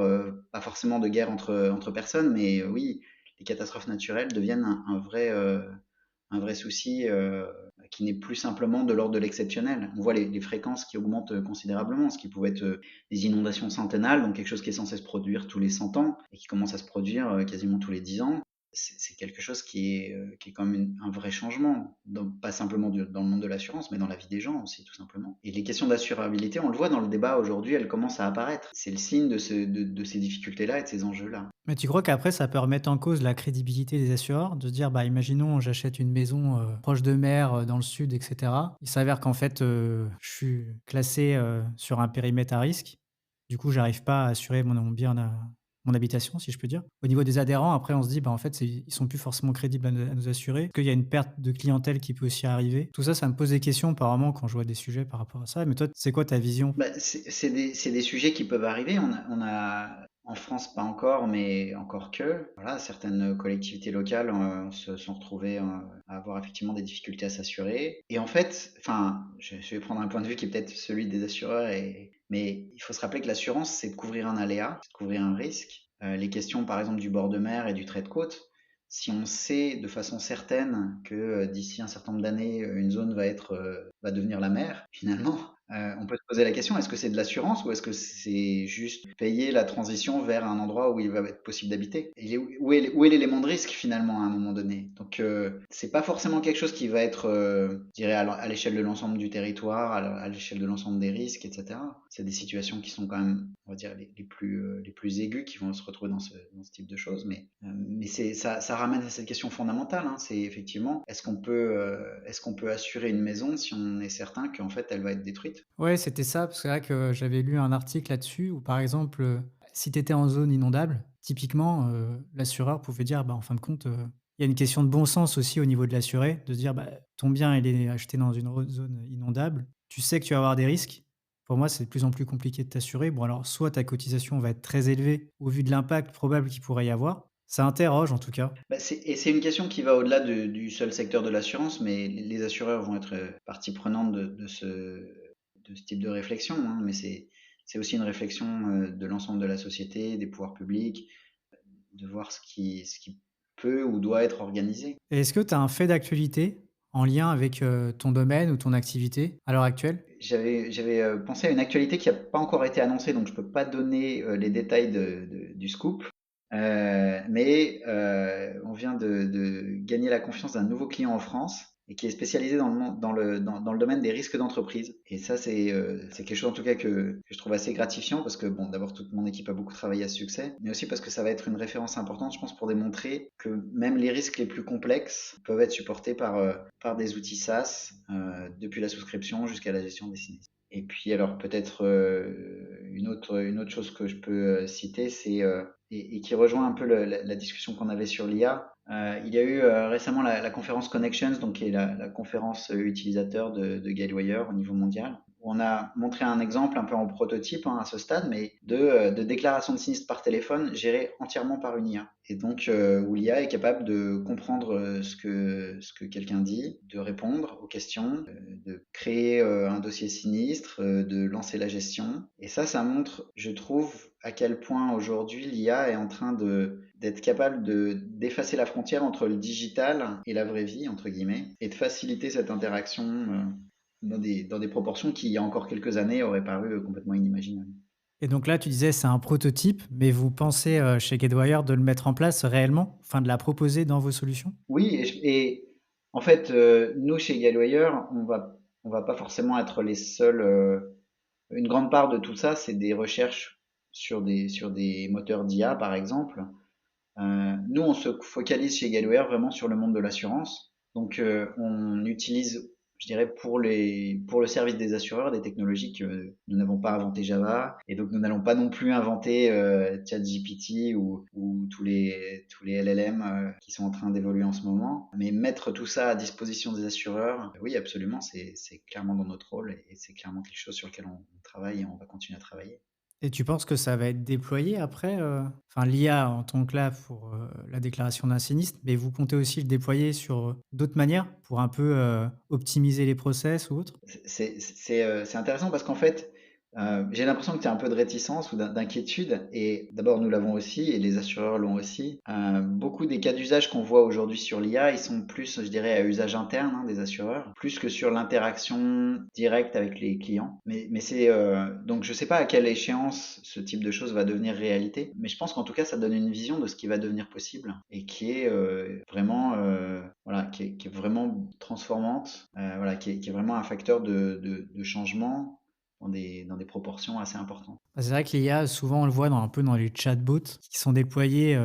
pas forcément de guerre entre personnes, mais oui, les catastrophes naturelles deviennent un vrai souci qui n'est plus simplement de l'ordre de l'exceptionnel. On voit les fréquences qui augmentent considérablement, ce qui pouvait être des inondations centennales, donc quelque chose qui est censé se produire tous les 100 ans et qui commence à se produire quasiment tous les 10 ans. C'est quelque chose qui est quand même un vrai changement, pas simplement dans le monde de l'assurance, mais dans la vie des gens aussi, tout simplement. Et les questions d'assurabilité, on le voit dans le débat aujourd'hui, elles commencent à apparaître. C'est le signe de ces difficultés-là et de ces enjeux-là. Mais tu crois qu'après, ça peut remettre en cause la crédibilité des assureurs? De se dire, bah, imaginons, j'achète une maison proche de mer, dans le sud, etc. Il s'avère qu'en fait, je suis classé sur un périmètre à risque. Du coup, j'arrive pas à assurer mon bien, mon habitation, si je peux dire. Au niveau des adhérents, après, on se dit, bah, en fait, ils sont plus forcément crédibles à nous assurer. Est-ce qu'il y a une perte de clientèle qui peut aussi arriver? Tout ça, ça me pose des questions, apparemment, quand je vois des sujets par rapport à ça. Mais toi, c'est quoi ta vision? Bah, c'est des sujets qui peuvent arriver. En France, pas encore, mais encore que. Voilà, certaines collectivités locales se sont retrouvées à avoir effectivement des difficultés à s'assurer. Et en fait, enfin, je vais prendre un point de vue qui est peut-être celui des assureurs, mais il faut se rappeler que l'assurance, c'est de couvrir un aléa, c'est de couvrir un risque. Les questions, par exemple, du bord de mer et du trait de côte, si on sait de façon certaine que d'ici un certain nombre d'années, une zone va devenir la mer, finalement, on peut se poser la question, est-ce que c'est de l'assurance ou est-ce que c'est juste payer la transition vers un endroit où il va être possible d'habiter? Où est l'élément de risque finalement à un moment donné? Donc c'est pas forcément quelque chose qui va être, je dirais, à l'échelle de l'ensemble du territoire, à l'échelle de l'ensemble des risques, etc. C'est des situations qui sont quand même, on va dire, les plus aiguës qui vont se retrouver dans ce type de choses. Mais ça ramène à cette question fondamentale, hein, c'est effectivement, est-ce qu'on peut assurer une maison si on est certain qu'en fait elle va être détruite? Ouais, c'était ça, parce que c'est vrai que j'avais lu un article là-dessus où, par exemple, si tu étais en zone inondable, typiquement, l'assureur pouvait dire, bah, en fin de compte, il y a une question de bon sens aussi au niveau de l'assuré, de se dire, bah, ton bien, il est acheté dans une zone inondable, tu sais que tu vas avoir des risques. Pour moi, c'est de plus en plus compliqué de t'assurer. Bon, alors, soit ta cotisation va être très élevée au vu de l'impact probable qu'il pourrait y avoir, Ça interroge en tout cas. Bah, c'est une question qui va au-delà du seul secteur de l'assurance, mais les assureurs vont être partie prenante de ce type de réflexion, hein, mais c'est aussi une réflexion de l'ensemble de la société, des pouvoirs publics, de voir ce qui peut ou doit être organisé. Et est-ce que tu as un fait d'actualité en lien avec, ton domaine ou ton activité à l'heure actuelle? J'avais pensé à une actualité qui n'a pas encore été annoncée, donc je peux pas donner les détails du scoop. Mais on vient de gagner la confiance d'un nouveau client en France et qui est spécialisé dans le domaine des risques d'entreprise. Et ça, c'est quelque chose en tout cas que je trouve assez gratifiant parce que, bon, d'abord, toute mon équipe a beaucoup travaillé à ce succès, mais aussi parce que ça va être une référence importante, je pense, pour démontrer que même les risques les plus complexes peuvent être supportés par des outils SaaS, depuis la souscription jusqu'à la gestion des sinistres. Et puis alors peut-être une autre chose que je peux citer, et qui rejoint un peu la discussion qu'on avait sur l'IA. Il y a eu récemment la conférence Connections, donc qui est la conférence utilisateur de Guidewire au niveau mondial, où on a montré un exemple un peu en prototype, hein, à ce stade, mais de déclaration de sinistre par téléphone gérée entièrement par une IA. Et donc où l'IA est capable de comprendre ce que quelqu'un dit, de répondre aux questions, de créer un dossier sinistre, de lancer la gestion. Et ça montre, je trouve, à quel point aujourd'hui l'IA est en train d'être capable d'effacer la frontière entre le digital et la vraie vie, entre guillemets, et de faciliter cette interaction dans des proportions qui, il y a encore quelques années, auraient paru complètement inimaginables. Et donc là, tu disais c'est un prototype, mais vous pensez, chez Gatewire de le mettre en place réellement? Enfin de la proposer dans vos solutions? Oui, et en fait, nous, chez Galwire, on va pas forcément être les seuls. Une grande part de tout ça, c'est des recherches sur des moteurs d'IA, par exemple. Nous, on se focalise chez Galware vraiment sur le monde de l'assurance. Donc, on utilise, je dirais, pour le service des assureurs, des technologies que nous n'avons pas inventé Java. Et donc, nous n'allons pas non plus inventer ChatGPT ou tous les LLM qui sont en train d'évoluer en ce moment. Mais mettre tout ça à disposition des assureurs, oui, absolument, c'est clairement dans notre rôle et c'est clairement quelque chose sur lequel on travaille et on va continuer à travailler. Et tu penses que ça va être déployé après, enfin l'IA en tant que là pour, la déclaration d'un sinistre, mais vous comptez aussi le déployer sur, d'autres manières pour un peu, optimiser les process ou autre? C'est intéressant parce qu'en fait, j'ai l'impression que tu as un peu de réticence ou d'inquiétude et d'abord nous l'avons aussi et les assureurs l'ont aussi. Beaucoup des cas d'usage qu'on voit aujourd'hui sur l'IA, ils sont plus, je dirais, à usage interne, hein, des assureurs, plus que sur l'interaction directe avec les clients. Mais donc je sais pas à quelle échéance ce type de choses va devenir réalité, mais je pense qu'en tout cas ça donne une vision de ce qui va devenir possible et qui est vraiment voilà, qui est vraiment transformante, voilà, qui est vraiment un facteur de changement dans des proportions assez importantes. Bah, c'est vrai que l'IA, souvent, on le voit dans un peu dans les chatbots qui sont déployés,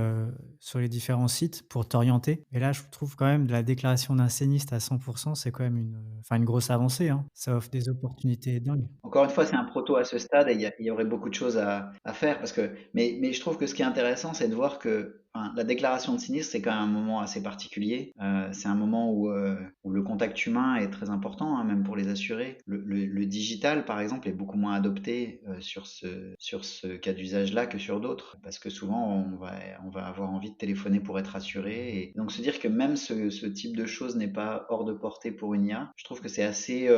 sur les différents sites pour t'orienter. Et là, je trouve quand même de la déclaration d'un sinistre à 100, c'est quand même enfin une grosse avancée, hein. Ça offre des opportunités dingues. Encore une fois, c'est un proto à ce stade et il y aurait beaucoup de choses à faire mais je trouve que ce qui est intéressant, c'est de voir que enfin, la déclaration de sinistre, c'est quand même un moment assez particulier. C'est un moment où le contact humain est très important, hein, même pour les assurés. Le digital, par exemple, est beaucoup moins adopté sur ce cas d'usage-là que sur d'autres, parce que souvent on va avoir envie de téléphoner pour être assuré. Et donc se dire que même ce type de choses n'est pas hors de portée pour une IA, je trouve que c'est assez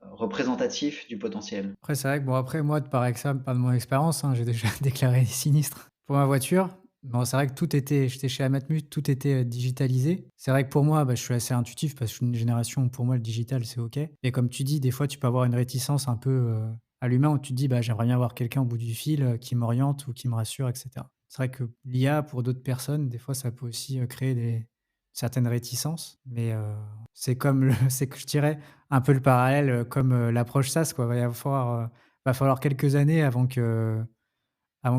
représentatif du potentiel. Après, c'est vrai que bon, après, moi, de par par de mon expérience, hein, j'ai déjà déclaré des sinistres pour ma voiture. Bon, c'est vrai que j'étais chez Amatmus, tout était digitalisé. C'est vrai que pour moi, bah, je suis assez intuitif parce que je suis une génération où pour moi, le digital, c'est OK. Et comme tu dis, des fois, tu peux avoir une réticence un peu à l'humain où tu te dis, bah, j'aimerais bien avoir quelqu'un au bout du fil qui m'oriente ou qui me rassure, etc. C'est vrai que l'IA, pour d'autres personnes, des fois, ça peut aussi créer certaines réticences. Mais c'est comme, c'est que je dirais, un peu le parallèle, comme, l'approche SaaS quoi. Va falloir quelques années avant que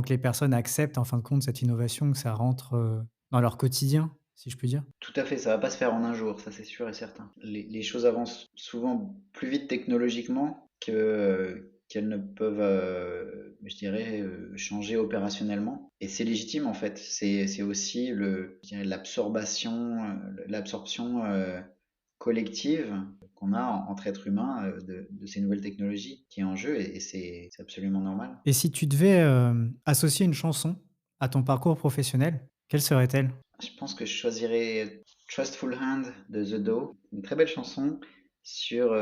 les personnes acceptent en fin de compte cette innovation, que ça rentre, dans leur quotidien, si je puis dire. Tout à fait, ça va pas se faire en un jour, ça c'est sûr et certain. Les choses avancent souvent plus vite technologiquement qu'elles ne peuvent, je dirais, changer opérationnellement. Et c'est légitime en fait. C'est aussi je dirais, l'absorption collective qu'on a entre êtres humains de ces nouvelles technologies qui est en jeu et c'est absolument normal. Et si tu devais, associer une chanson à ton parcours professionnel, Quelle serait-elle? Je pense que je choisirais Trustful Hand de The Do, une très belle chanson sur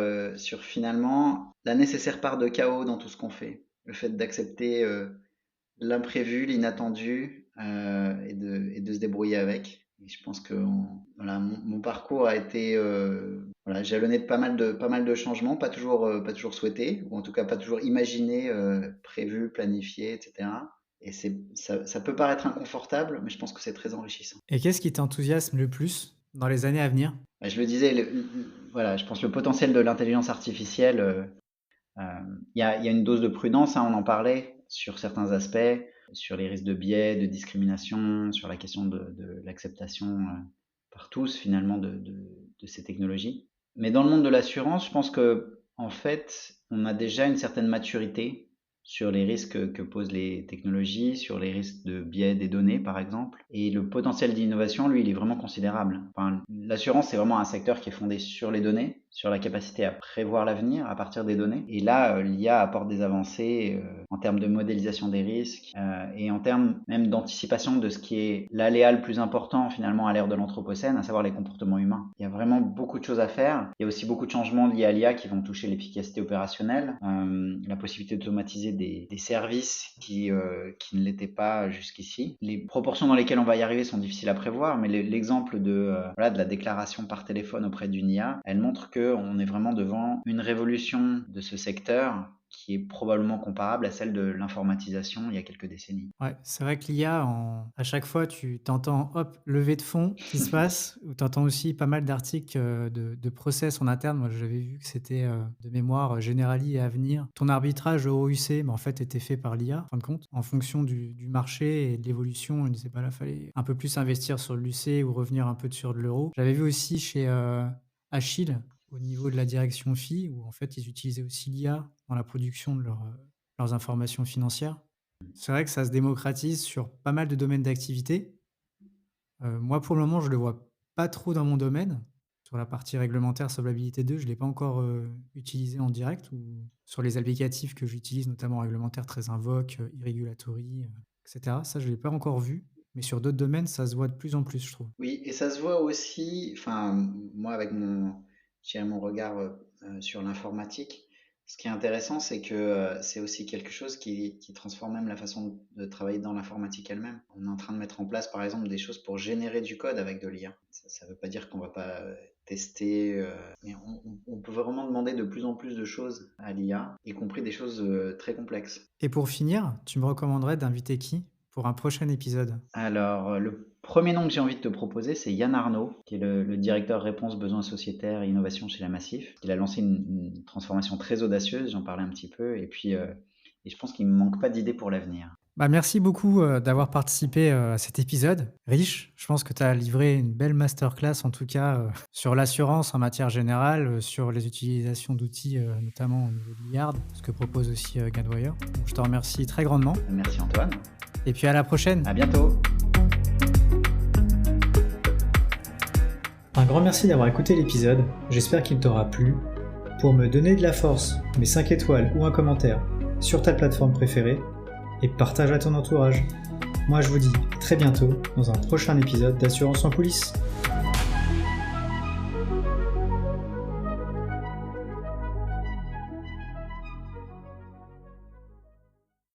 finalement la nécessaire part de chaos dans tout ce qu'on fait. Le fait d'accepter l'imprévu, l'inattendu et de se débrouiller avec. Et je pense que voilà, mon parcours a été voilà, jalonné de pas mal de changements, pas toujours souhaités, ou en tout cas pas toujours imaginés, prévus, planifiés, etc. Et ça peut paraître inconfortable, mais je pense que c'est très enrichissant. Et qu'est-ce qui t'enthousiasme le plus dans les années à venir? Bah, je le disais, voilà, je pense que le potentiel de l'intelligence artificielle, il y a une dose de prudence, hein, on en parlait, sur certains aspects, sur les risques de biais, de discrimination, sur la question de l'acceptation par tous finalement de ces technologies. Mais dans le monde de l'assurance, je pense que en fait, on a déjà une certaine maturité sur les risques que posent les technologies, sur les risques de biais des données, par exemple. Et le potentiel d'innovation, lui, il est vraiment considérable. Enfin, l'assurance, c'est vraiment un secteur qui est fondé sur les données, sur la capacité à prévoir l'avenir à partir des données. Et là, l'IA apporte des avancées en termes de modélisation des risques et en termes même d'anticipation de ce qui est l'aléa le plus important finalement à l'ère de l'anthropocène, à savoir les comportements humains. Il y a vraiment beaucoup de choses à faire. Il y a aussi beaucoup de changements liés à l'IA qui vont toucher l'efficacité opérationnelle, la possibilité d'automatiser des services qui ne l'étaient pas jusqu'ici. Les proportions dans lesquelles on va y arriver sont difficiles à prévoir, mais l'exemple de la déclaration par téléphone auprès d'une IA, elle montre qu'on est vraiment devant une révolution de ce secteur qui est probablement comparable à celle de l'informatisation il y a quelques décennies. Ouais, c'est vrai que l'IA, à chaque fois, tu t'entends, hop, levée de fonds qui se passe, ou tu entends aussi pas mal d'articles de process en interne. Moi, j'avais vu que c'était de mémoire Generali et Avenir. Ton arbitrage au UC, mais en fait, était fait par l'IA, en fin de compte, en fonction du marché et de l'évolution. Il disait, bah là, fallait un peu plus investir sur l'UC ou revenir un peu sur de l'euro. J'avais vu aussi chez Achille, au niveau de la direction FI, où en fait, ils utilisaient aussi l'IA dans la production de leurs informations financières. C'est vrai que ça se démocratise sur pas mal de domaines d'activité. Moi, pour le moment, je le vois pas trop dans mon domaine. Sur la partie réglementaire solvabilité 2, je l'ai pas encore, utilisé en direct ou sur les applicatifs que j'utilise, notamment réglementaire très Invoke, e-Regulatory, et cetera. Ça, je l'ai pas encore vu, mais sur d'autres domaines, ça se voit de plus en plus, je trouve. Oui, et ça se voit aussi, enfin, moi avec je dirais mon regard sur l'informatique, ce qui est intéressant, c'est que c'est aussi quelque chose qui transforme même la façon de travailler dans l'informatique elle-même. On est en train de mettre en place, par exemple, des choses pour générer du code avec de l'IA. Ça ne veut pas dire qu'on va pas tester, mais on peut vraiment demander de plus en plus de choses à l'IA, y compris des choses très complexes. Et pour finir, tu me recommanderais d'inviter qui pour un prochain épisode? Alors, le premier nom que j'ai envie de te proposer, c'est Yann Arnaud, qui est le directeur réponse besoins sociétaires et innovation chez la Massif. Il a lancé une transformation très audacieuse, j'en parlais un petit peu, et puis et je pense qu'il ne me manque pas d'idées pour l'avenir. Bah, merci beaucoup d'avoir participé à cet épisode riche. Je pense que tu as livré une belle masterclass, en tout cas, sur l'assurance en matière générale, sur les utilisations d'outils, notamment au niveau de l'IARD, ce que propose aussi Guidewire. Donc, je te remercie très grandement. Merci Antoine. Et puis à la prochaine. À bientôt. Un grand merci d'avoir écouté l'épisode. J'espère qu'il t'aura plu. Pour me donner de la force, mets 5 étoiles ou un commentaire sur ta plateforme préférée et partage à ton entourage. Moi, je vous dis à très bientôt dans un prochain épisode d'Assurance en coulisses.